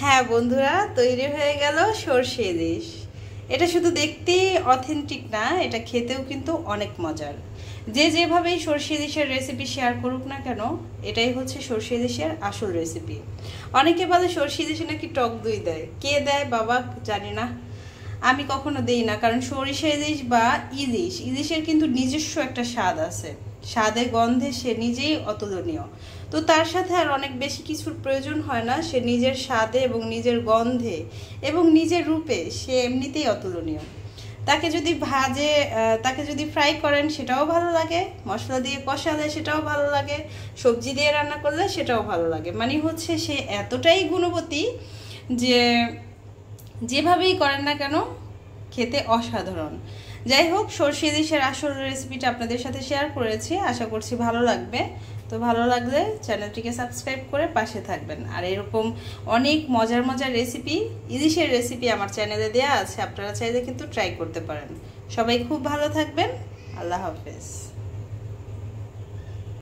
হ্যাঁ বন্ধুরা, তৈরি হয়ে গেল সরষে ইলিশ। এটা শুধু দেখতেই অথেন্টিক না, এটা খেতেও কিন্তু অনেক মজার। যে যেভাবেই সরষে ইলিশের রেসিপি শেয়ার করুক না কেন, এটাই হচ্ছে সরষে ইলিশের আসল রেসিপি। অনেকে বলে সরষে ইলিশে নাকি টক দই দেয়, কে দেয় বাবা জানি না, আমি কখনো দেই না। কারণ সরিষা ইলিশ বা ইলিশের কিন্তু নিজস্ব একটা স্বাদ আছে, স্বাদে গন্ধে সে নিজেই অতুলনীয়। তো তার সাথে আর অনেক বেশি কিছুর প্রয়োজন হয় না, সে নিজের স্বাদে এবং নিজের গন্ধে এবং নিজের রূপে সে এমনিতেই অতুলনীয়। তাকে যদি তাকে যদি ফ্রাই করেন সেটাও ভালো লাগে, মশলা দিয়ে কষালে সেটাও ভালো লাগে, সবজি দিয়ে রান্না করলে সেটাও ভালো লাগে। মানে হচ্ছে সে এতটাই গুণবতী যে যেভাবেই করেন না কেন খেতে অসাধারণ। যাই হোক, সরষে ইলিশের আসল রেসিপিটা আপনাদের সাথে শেয়ার করেছি, আশা করছি ভালো লাগবে। তো ভালো লাগলে চ্যানেলটিকে সাবস্ক্রাইব করে পাশে থাকবেন। আর এরকম অনেক মজার মজার ইলিশের রেসিপি আমার চ্যানেলে দেওয়া আছে, আপনারা চাইলে কিন্তু ট্রাই করতে পারেন। সবাই খুব ভালো থাকবেন। আল্লাহ হাফেজ।